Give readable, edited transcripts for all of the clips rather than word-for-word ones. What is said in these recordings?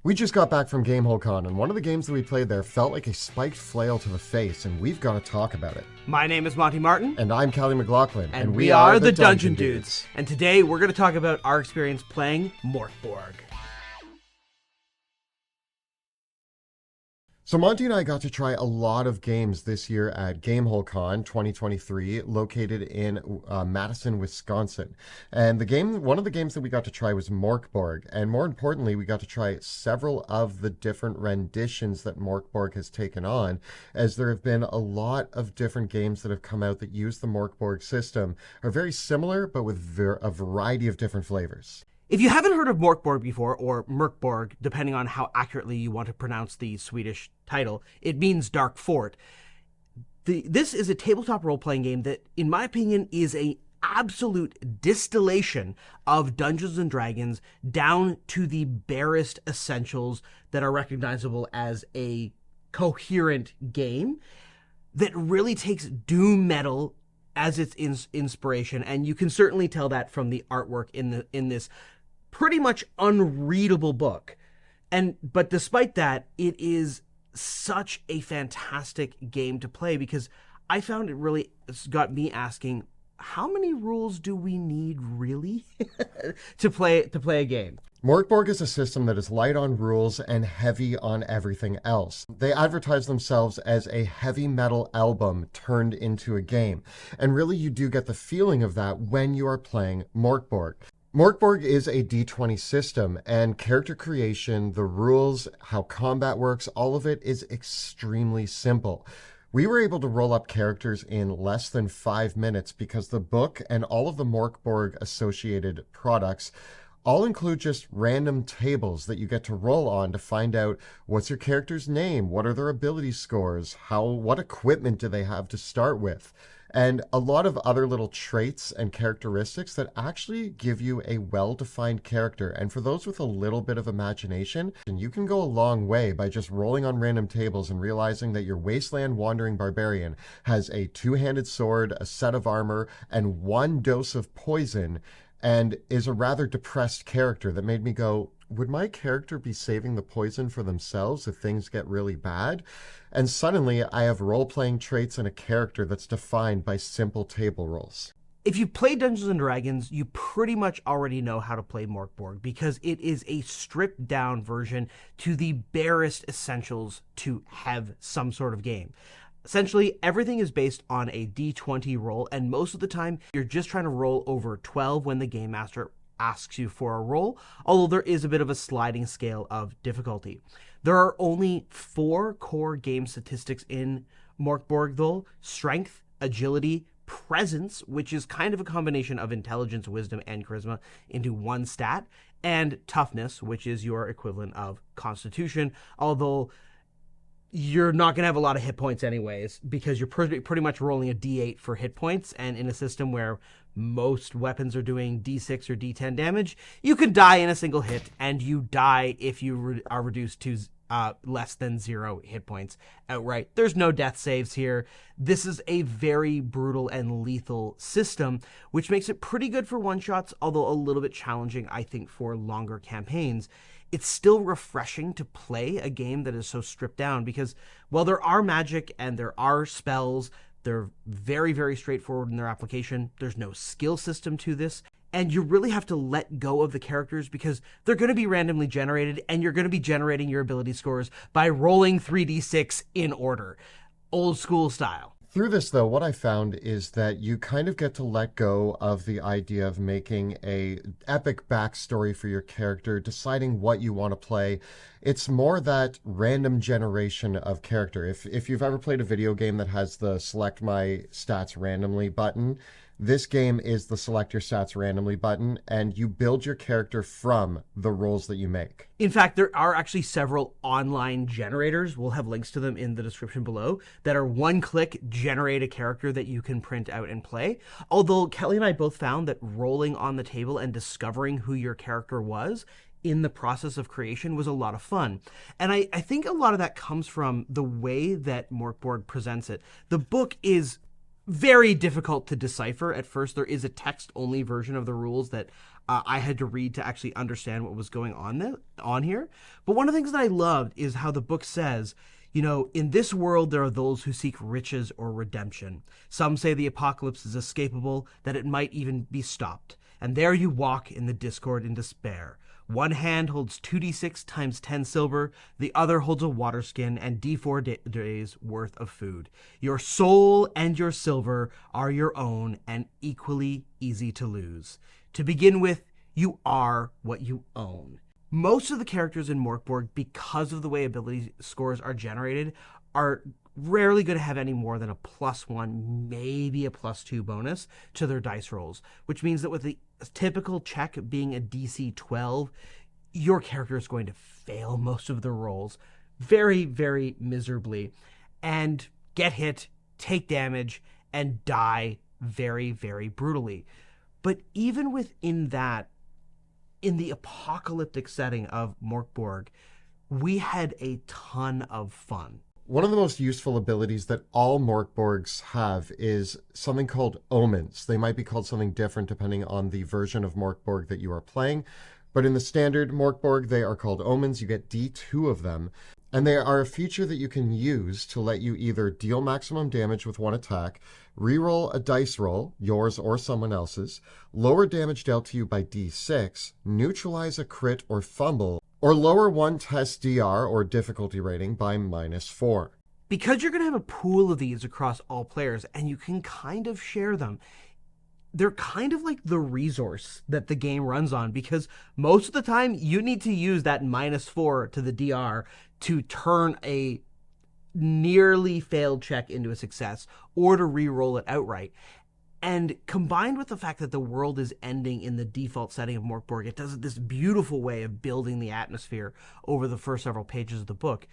We just got back from GameholeCon, and one of the games that we played there felt like a spiked flail to the face, and we've got to talk about it. My name is Monty Martin. And I'm Callie McLaughlin. And we are the Dungeon Dudes. And today we're going to talk about our experience playing Mork Borg. So Monty and I got to try a lot of games this year at GameholeCon 2023, located in Madison, Wisconsin. And one of the games that we got to try was Mork Borg. And more importantly, we got to try several of the different renditions that Mork Borg has taken on, as there have been a lot of different games that have come out that use the Mork Borg system, are very similar, but with a variety of different flavors. If you haven't heard of Mork Borg before, or Mork Borg, depending on how accurately you want to pronounce the Swedish title, it means Dark Fort. This is a tabletop role-playing game that, in my opinion, is an absolute distillation of Dungeons & Dragons down to the barest essentials that are recognizable as a coherent game that really takes doom metal as its inspiration, and you can certainly tell that from the artwork in this pretty much unreadable book. But despite that, it is such a fantastic game to play, because I found it really got me asking, how many rules do we need really to play a game? Mork Borg is a system that is light on rules and heavy on everything else. They advertise themselves as a heavy metal album turned into a game. And really you do get the feeling of that when you are playing Mork Borg. Mork Borg is a D20 system, and character creation, the rules, how combat works, all of it is extremely simple. We were able to roll up characters in less than 5 minutes because the book and all of the Mork Borg associated products all include just random tables that you get to roll on to find out what's your character's name, what are their ability scores, what equipment do they have to start with, and a lot of other little traits and characteristics that actually give you a well-defined character. And for those with a little bit of imagination, you can go a long way by just rolling on random tables and realizing that your wasteland wandering barbarian has a two-handed sword, a set of armor, and 1 dose of poison, and is a rather depressed character that made me go, would my character be saving the poison for themselves if things get really bad? And suddenly I have role-playing traits and a character that's defined by simple table rolls. If you play Dungeons & Dragons, you pretty much already know how to play Mork Borg, because it is a stripped-down version to the barest essentials to have some sort of game. Essentially, everything is based on a D20 roll, and most of the time, you're just trying to roll over 12 when the Game Master asks you for a roll, although there is a bit of a sliding scale of difficulty. There are only 4 core game statistics in Mork Borg, though: strength, agility, presence, which is kind of a combination of intelligence, wisdom, and charisma into 1 stat, and toughness, which is your equivalent of constitution, although you're not going to have a lot of hit points anyways, because you're pretty much rolling a D8 for hit points, and in a system where most weapons are doing D6 or D10 damage, you can die in a single hit, and you die if you are reduced to less than 0 hit points outright. There's no death saves here. This is a very brutal and lethal system, which makes it pretty good for one-shots, although a little bit challenging, I think, for longer campaigns. It's still refreshing to play a game that is so stripped down, because while there are magic and there are spells, they're very, very straightforward in their application. There's no skill system to this, and you really have to let go of the characters because they're going to be randomly generated, and you're going to be generating your ability scores by rolling 3d6 in order, old school style. Through this, though, what I found is that you kind of get to let go of the idea of making a epic backstory for your character, deciding what you want to play. It's more that random generation of character. If you've ever played a video game that has the select my stats randomly button, this game is the select your stats randomly button, and you build your character from the rolls that you make. In fact, there are actually several online generators, we'll have links to them in the description below, that are one-click generate a character that you can print out and play. Although Kelly and I both found that rolling on the table and discovering who your character was in the process of creation was a lot of fun. And I think a lot of that comes from the way that Mork Borg presents it. The book is very difficult to decipher at first. There is a text-only version of the rules that I had to read to actually understand what was going on here. But one of the things that I loved is how the book says, in this world there are those who seek riches or redemption. Some say the apocalypse is escapable, that it might even be stopped. And there you walk in the discord and despair. One hand holds 2d6 times 10 silver, the other holds a water skin and d4 days worth of food. Your soul and your silver are your own and equally easy to lose. To begin with, you are what you own. Most of the characters in Mork Borg, because of the way ability scores are generated, are rarely going to have any more than a +1, maybe a +2 bonus to their dice rolls, which means that with the typical check being a DC 12, your character is going to fail most of the rolls very, very miserably and get hit, take damage, and die very, very brutally. But even within that, in the apocalyptic setting of Mork Borg, we had a ton of fun. One of the most useful abilities that all Mork Borgs have is something called omens. They might be called something different depending on the version of Mork Borg that you are playing. But in the standard Mork Borg, they are called omens. You get D2 of them. And they are a feature that you can use to let you either deal maximum damage with one attack, reroll a dice roll, yours or someone else's, lower damage dealt to you by D6, neutralize a crit or fumble, or lower one test DR or difficulty rating by -4. Because you're going to have a pool of these across all players, and you can kind of share them, they're kind of like the resource that the game runs on, because most of the time you need to use that -4 to the DR to turn a nearly failed check into a success or to re-roll it outright. And combined with the fact that the world is ending in the default setting of Mork Borg, it does this beautiful way of building the atmosphere over the first several pages of the book.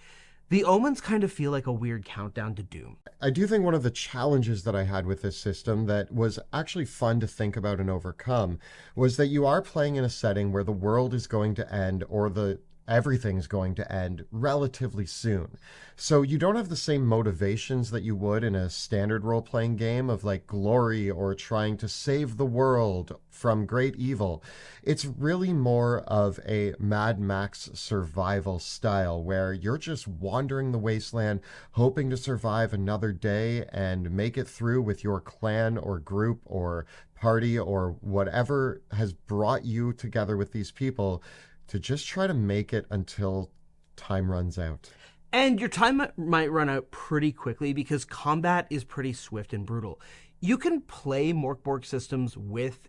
The omens kind of feel like a weird countdown to doom. I do think one of the challenges that I had with this system that was actually fun to think about and overcome was that you are playing in a setting where the world is going to end, or everything's going to end relatively soon. So you don't have the same motivations that you would in a standard role-playing game of like glory or trying to save the world from great evil. It's really more of a Mad Max survival style where you're just wandering the wasteland, hoping to survive another day and make it through with your clan or group or party or whatever has brought you together with these people, to just try to make it until time runs out. And your time might run out pretty quickly because combat is pretty swift and brutal. You can play Mork Borg systems with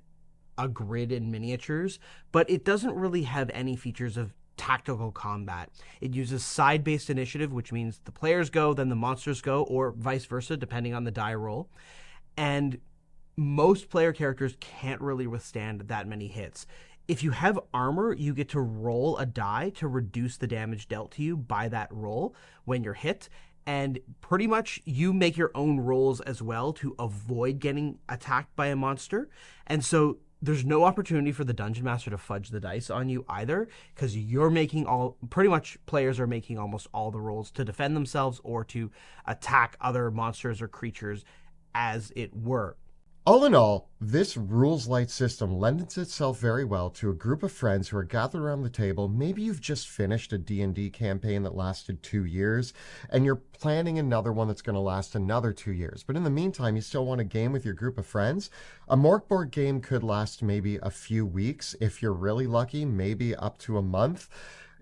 a grid and miniatures, but it doesn't really have any features of tactical combat. It uses side-based initiative, which means the players go, then the monsters go, or vice versa, depending on the die roll. And most player characters can't really withstand that many hits. If you have armor, you get to roll a die to reduce the damage dealt to you by that roll when you're hit. And pretty much you make your own rolls as well to avoid getting attacked by a monster. And so there's no opportunity for the Dungeon Master to fudge the dice on you either, because pretty much players are making almost all the rolls to defend themselves or to attack other monsters or creatures, as it were. All in all, this rules-light system lends itself very well to a group of friends who are gathered around the table. Maybe you've just finished a D&D campaign that lasted 2 years, and you're planning another one that's going to last another 2 years. But in the meantime, you still want a game with your group of friends. A Mork Borg game could last maybe a few weeks. If you're really lucky, maybe up to a month.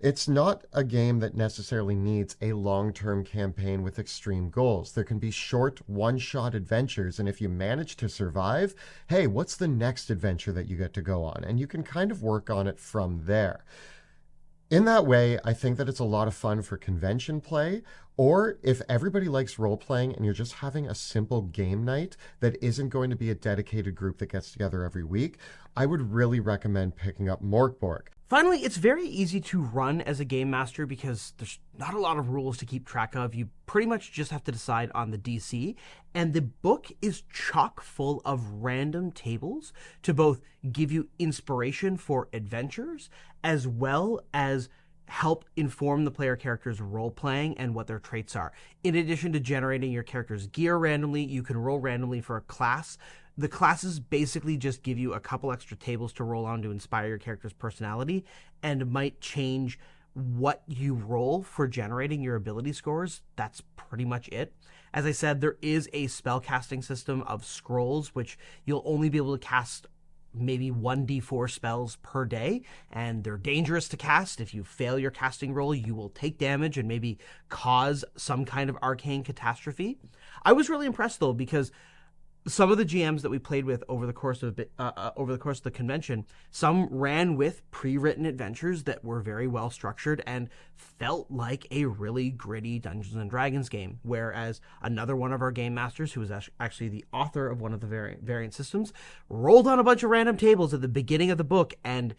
It's not a game that necessarily needs a long-term campaign with extreme goals. There can be short, one-shot adventures, and if you manage to survive, hey, what's the next adventure that you get to go on? And you can kind of work on it from there. In that way, I think that it's a lot of fun for convention play, or if everybody likes role-playing and you're just having a simple game night that isn't going to be a dedicated group that gets together every week, I would really recommend picking up Mork Borg. Finally, it's very easy to run as a game master because there's not a lot of rules to keep track of. You pretty much just have to decide on the DC, and the book is chock full of random tables to both give you inspiration for adventures as well as help inform the player character's role playing and what their traits are. In addition to generating your character's gear randomly, you can roll randomly for a class. The classes basically just give you a couple extra tables to roll on to inspire your character's personality, and might change what you roll for generating your ability scores. That's pretty much it. As I said, there is a spell casting system of scrolls, which you'll only be able to cast maybe 1d4 spells per day, and they're dangerous to cast. If you fail your casting roll, you will take damage and maybe cause some kind of arcane catastrophe. I was really impressed though, because some of the GMs that we played with over the course of the convention, some ran with pre-written adventures that were very well structured and felt like a really gritty Dungeons and Dragons game. Whereas another one of our game masters, who was actually the author of one of the variant systems, rolled on a bunch of random tables at the beginning of the book and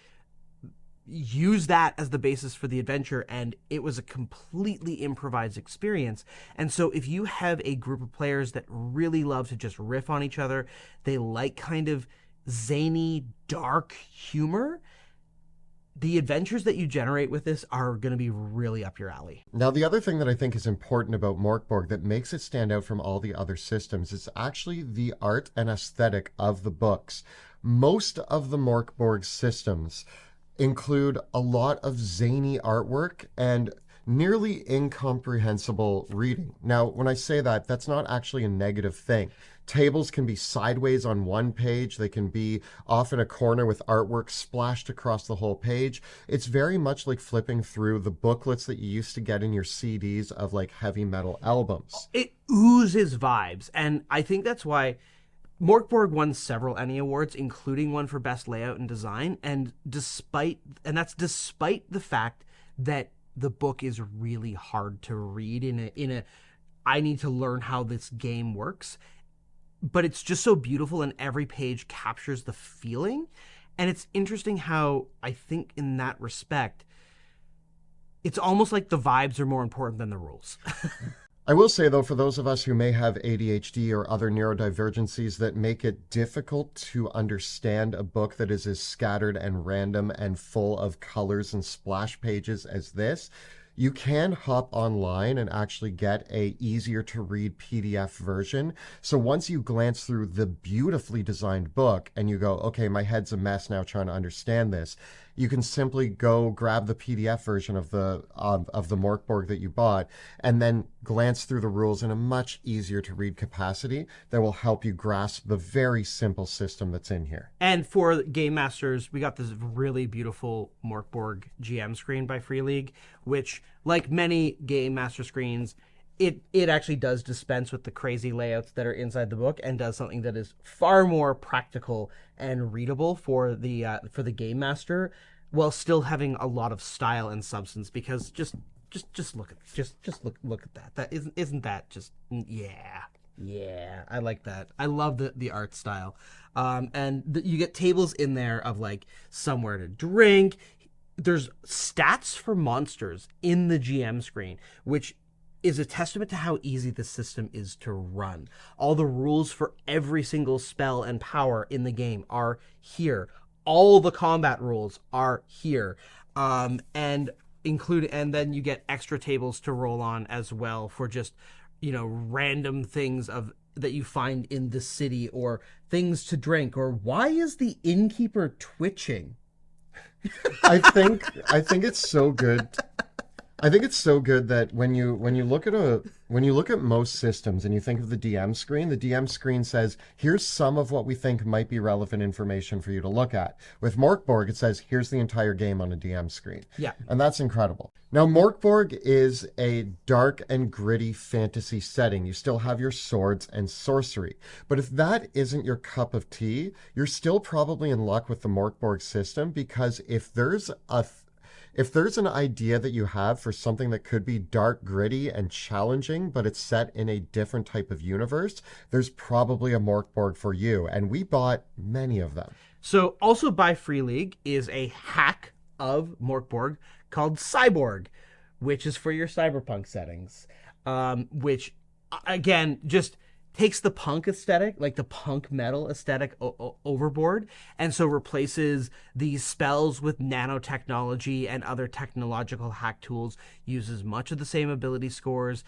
use that as the basis for the adventure, and it was a completely improvised experience. And so if you have a group of players that really love to just riff on each other, they like kind of zany, dark humor, the adventures that you generate with this are going to be really up your alley. Now, the other thing that I think is important about Mork Borg that makes it stand out from all the other systems is actually the art and aesthetic of the books. Most of the Mork Borg systems include a lot of zany artwork and nearly incomprehensible reading. Now, when I say that, that's not actually a negative thing. Tables can be sideways on one page. They can be off in a corner with artwork splashed across the whole page. It's very much like flipping through the booklets that you used to get in your CDs of like heavy metal albums. It oozes vibes, and I think that's why Mork Borg won several Emmy Awards, including one for Best Layout and Design, and that's despite the fact that the book is really hard to read in a I need to learn how this game works. But it's just so beautiful, and every page captures the feeling. And it's interesting how I think in that respect, it's almost like the vibes are more important than the rules. I will say, though, for those of us who may have ADHD or other neurodivergencies that make it difficult to understand a book that is as scattered and random and full of colors and splash pages as this, you can hop online and actually get a easier to read PDF version. So once you glance through the beautifully designed book and you go, okay, my head's a mess now trying to understand this, you can simply go grab the PDF version of the Mork Borg that you bought and then glance through the rules in a much easier to read capacity that will help you grasp the very simple system that's in here. And for Game Masters, we got this really beautiful Mork Borg GM screen by Free League, which, like many Game Master screens, it actually does dispense with the crazy layouts that are inside the book and does something that is far more practical and readable for the Game Master, while still having a lot of style and substance. Because just look at that. That isn't that just yeah. I like that. I love the art style. You get tables in there of like somewhere to drink. There's stats for monsters in the GM screen, which is a testament to how easy the system is to run. All the rules for every single spell and power in the game are here. All the combat rules are here. And then you get extra tables to roll on as well for just, random things that you find in the city, or things to drink, or why is the innkeeper twitching? I think it's so good. I think it's so good that when you look at most systems and you think of the DM screen says, here's some of what we think might be relevant information for you to look at. With Mork Borg, it says, here's the entire game on a DM screen. Yeah. And that's incredible. Now, Mork Borg is a dark and gritty fantasy setting. You still have your swords and sorcery. But if that isn't your cup of tea, you're still probably in luck with the Mork Borg system, because if there's an idea that you have for something that could be dark, gritty, and challenging, but it's set in a different type of universe, there's probably a Mork Borg for you. And we bought many of them. So also by Free League is a hack of Mork Borg called Cyborg, which is for your cyberpunk settings. Which, again, just takes the punk aesthetic, like the punk metal aesthetic, overboard, and so replaces these spells with nanotechnology and other technological hack tools, uses much of the same ability scores,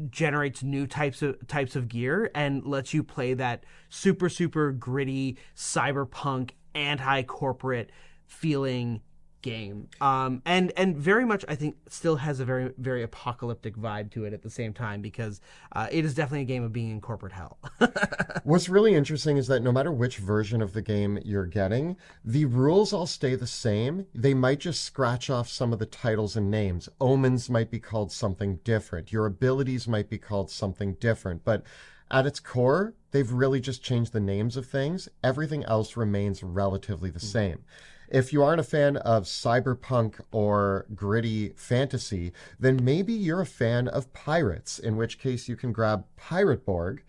generates new types of gear, and lets you play that super gritty cyberpunk anti-corporate feeling game, and very much, I think, still has a very apocalyptic vibe to it at the same time, because it is definitely a game of being in corporate hell. What's really interesting is that no matter which version of the game you're getting, the rules all stay the same. They might just scratch off some of the titles and names. Omens might be called something different. Your abilities might be called something different, but at its core, they've really just changed the names of things. Everything else remains relatively the same. If you aren't a fan of cyberpunk or gritty fantasy, then maybe you're a fan of pirates, in which case you can grab Played Mork.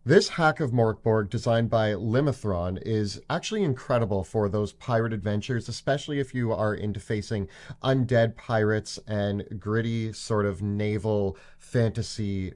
This hack of Mork Borg, designed by Limathron, is actually incredible for those pirate adventures, especially if you are into facing undead pirates and gritty sort of naval fantasy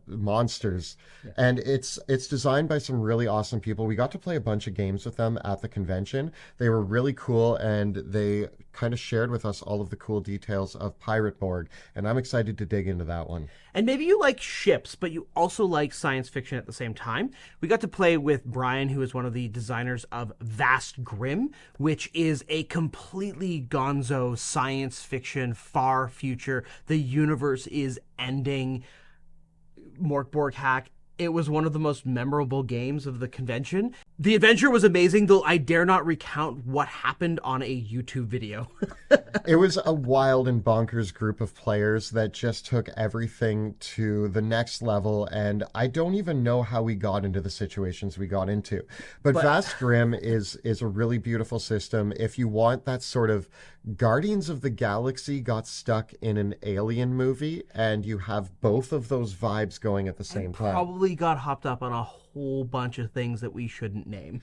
monsters. Yeah. And it's designed by some really awesome people. We got to play a bunch of games with them at the convention. They were really cool, and they kind of shared with us all of the cool details of Played Mork, and I'm excited to dig into that one. And maybe you like ships, but you also like science fiction at the same time. We got to play with Brian, who is one of the designers of Vast Grimm, which is a completely gonzo science fiction, far future. The universe is ending Mork Borg hack. It was one of the most memorable games of the convention. The adventure was amazing, though I dare not recount what happened on a YouTube video. It was a wild and bonkers group of players that just took everything to the next level, and I don't even know how we got into the situations we got into. But Vast Grimm is a really beautiful system. If you want that sort of Guardians of the Galaxy got stuck in an Alien movie, and you have both of those vibes going at the same time. Probably got hopped up on a whole bunch of things that we shouldn't name.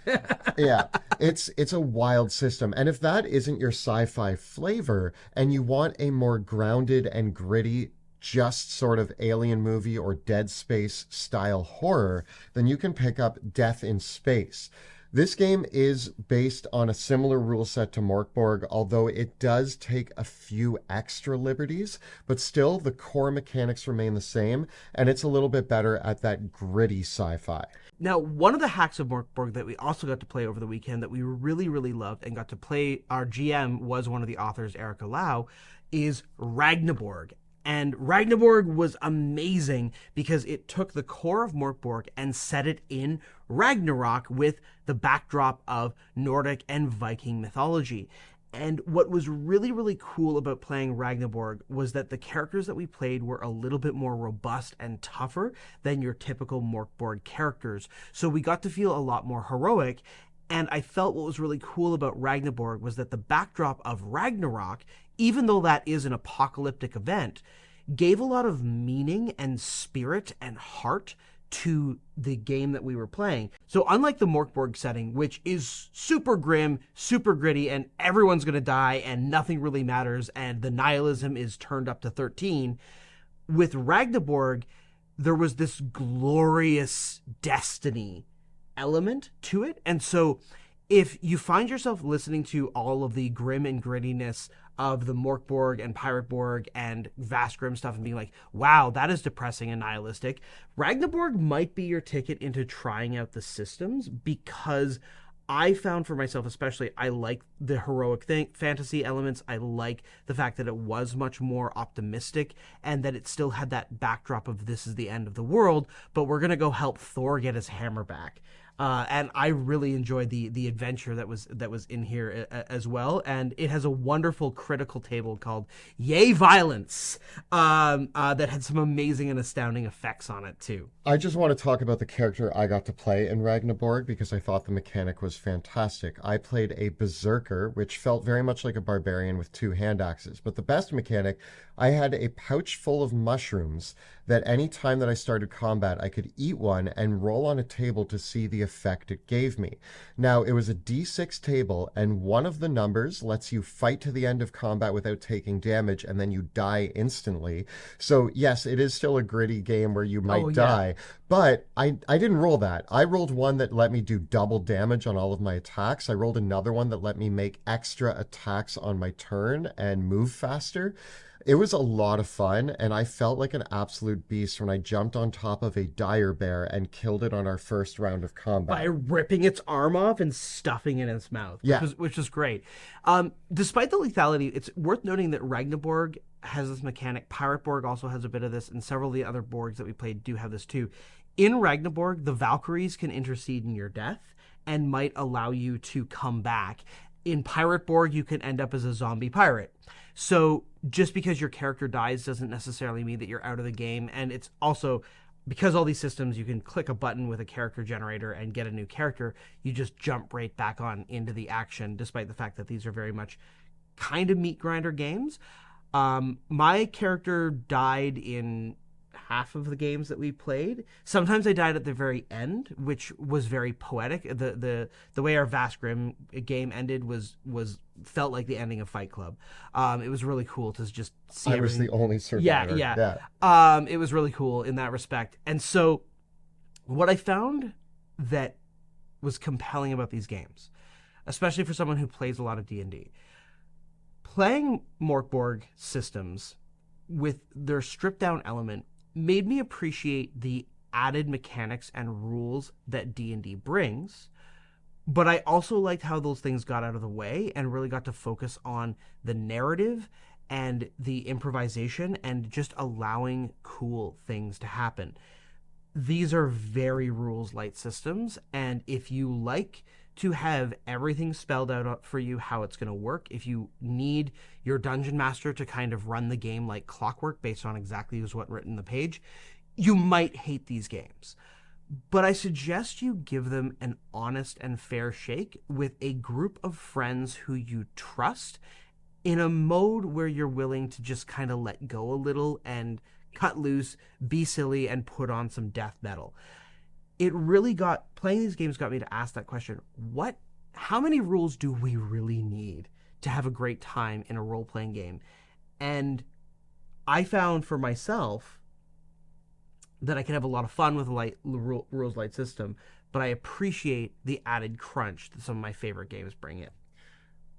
Yeah, it's a wild system. And if that isn't your sci-fi flavor and you want a more grounded and gritty, just sort of alien movie or Dead Space style horror, then you can pick up Death in Space. This game is based on a similar rule set to Mork Borg, although it does take a few extra liberties, but still the core mechanics remain the same, and it's a little bit better at that gritty sci-fi. Now, one of the hacks of Mork Borg that we also got to play over the weekend that we really loved and got to play, our GM was one of the authors, Erica Lau, is Ragnarborg. And Ragnarborg was amazing because it took the core of Mork Borg and set it in Ragnarok with the backdrop of Nordic and Viking mythology. And what was really cool about playing Ragnarborg was that the characters that we played were a little bit more robust and tougher than your typical Mork Borg characters. So we got to feel a lot more heroic. And I felt what was really cool about Ragnarborg was that the backdrop of Ragnarok, even though that is an apocalyptic event, gave a lot of meaning and spirit and heart to the game that we were playing. So unlike the Mork Borg setting, which is super grim, super gritty, and everyone's going to die and nothing really matters and the nihilism is turned up to 13, with Ragnarborg, there was this glorious destiny element to it. And so if you find yourself listening to all of the grim and grittiness of the Mork Borg and Played Mork and Vast Grimm stuff and being like, wow, that is depressing and nihilistic, Ragnarborg might be your ticket into trying out the systems, because I found for myself especially, I like the heroic fantasy elements. I like the fact that it was much more optimistic and that it still had that backdrop of this is the end of the world, but we're going to go help Thor get his hammer back. And I really enjoyed the adventure that was in here as well. And it has a wonderful critical table called Yay Violence that had some amazing and astounding effects on it too. I just want to talk about the character I got to play in Ragnarborg because I thought the mechanic was fantastic. I played a berserker, which felt very much like a barbarian with two hand axes. But the best mechanic I had a pouch full of mushrooms that any time that I started combat, I could eat one and roll on a table to see the effect it gave me. Now, it was a d6 table, and one of the numbers lets you fight to the end of combat without taking damage, and then you die instantly. So, yes, it is still a gritty game where you Oh, might yeah. die, but I didn't roll that. I rolled one that let me do double damage on all of my attacks. I rolled another one that let me make extra attacks on my turn and move faster. It was a lot of fun, and I felt like an absolute beast when I jumped on top of a dire bear and killed it on our first round of By combat. ripping its arm off and stuffing it in its mouth, Yeah, which was great. Despite the lethality, it's worth noting that Ragnaborg has this mechanic. Pirate Borg also has a bit of this, and several of the other Borgs that we played do have this too. In Ragnaborg, the Valkyries can intercede in your death and might allow you to come back. In Pirate Borg, you can end up as a zombie pirate. So just because your character dies doesn't necessarily mean that you're out of the game. And it's also, because all these systems, you can click a button with a character generator and get a new character. You just jump right back on into the action, despite the fact that these are very much kind of meat grinder games. My character died in half of the games that we played. Sometimes I died at the very end, which was very poetic. The way our Vast Grim game ended was felt like the ending of Fight Club. It was really cool to just see I was everything. the only survivor. Yeah. It was really cool in that respect. And so what I found that was compelling about these games, especially for someone who plays a lot of D&D, playing Mork Borg systems with their stripped down element made me appreciate the added mechanics and rules that D&D brings, but I also liked how those things got out of the way and really got to focus on the narrative and the improvisation and just allowing cool things to happen. These are very rules light systems, and if you like to have everything spelled out for you how it's going to work, if you need your dungeon master to kind of run the game like clockwork based on exactly what's written in the page, you might hate these games. But I suggest you give them an honest and fair shake with a group of friends who you trust, in a mode where you're willing to just kind of let go a little and cut loose, be silly, and put on some death metal. Playing these games got me to ask that question: how many rules do we really need to have a great time in a role-playing game? And I found for myself that I can have a lot of fun with a rules light system, but I appreciate the added crunch that some of my favorite games bring in.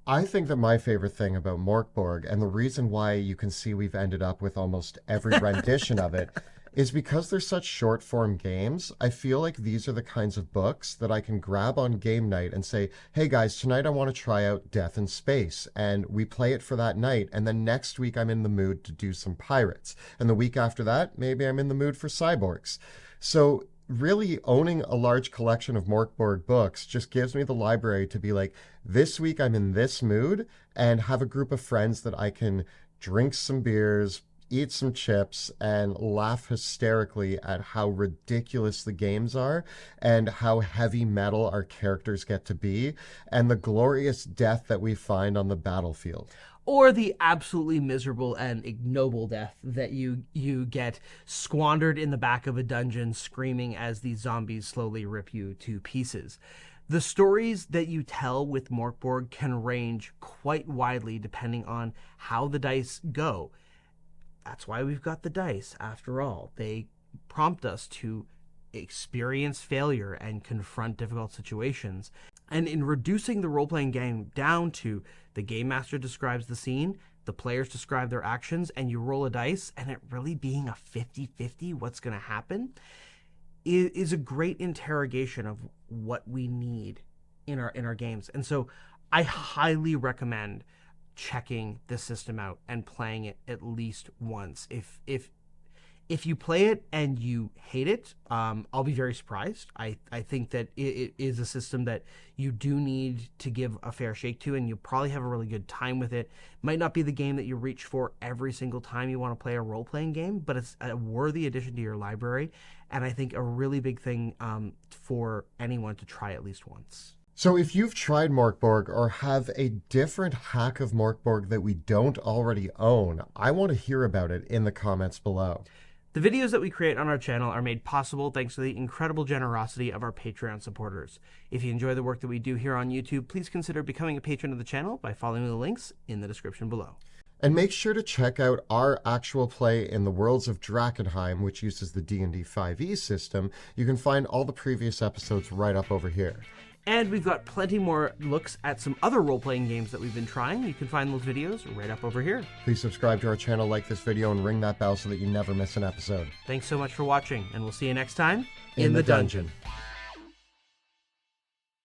I think that my favorite thing about Morkborg, and the reason why you can see we've ended up with almost every rendition of it, is because they're such short form games. I feel like these are the kinds of books that I can grab on game night and say, hey guys, tonight I want to try out Death in Space. And we play it for that night. And then next week I'm in the mood to do some pirates. And the week after that, maybe I'm in the mood for cyborgs. So really owning a large collection of Morkborg books just gives me the library to be like, this week I'm in this mood, and have a group of friends that I can drink some beers, eat some chips, and laugh hysterically at how ridiculous the games are and how heavy metal our characters get to be, and the glorious death that we find on the battlefield. Or the absolutely miserable and ignoble death that you get squandered in the back of a dungeon screaming as these zombies slowly rip you to pieces. The stories that you tell with Morkborg can range quite widely depending on how the dice go. That's why we've got the dice, after all. They prompt us to experience failure and confront difficult situations. And in reducing the role-playing game down to the game master describes the scene, the players describe their actions, and you roll a dice, and it really being a 50-50 what's going to happen, is a great interrogation of what we need in our games. And so I highly recommend checking this system out and playing it at least once. If you play it and you hate it, I'll be very surprised. I think that it is a system that you do need to give a fair shake to, and you'll probably have a really good time with it. Might not be the game that you reach for every single time you want to play a role-playing game, but it's a worthy addition to your library, and I think a really big thing for anyone to try at least once. So if you've tried Mork Borg or have a different hack of Mork Borg that we don't already own, I want to hear about it in the comments below. The videos that we create on our channel are made possible thanks to the incredible generosity of our Patreon supporters. If you enjoy the work that we do here on YouTube, please consider becoming a patron of the channel by following the links in the description below. And make sure to check out our actual play in the Worlds of Drakkenheim, which uses the D&D 5e system. You can find all the previous episodes right up over here. And we've got plenty more looks at some other role-playing games that we've been trying. You can find those videos right up over here. Please subscribe to our channel, like this video, and ring that bell so that you never miss an episode. Thanks so much for watching, and we'll see you next time in the dungeon.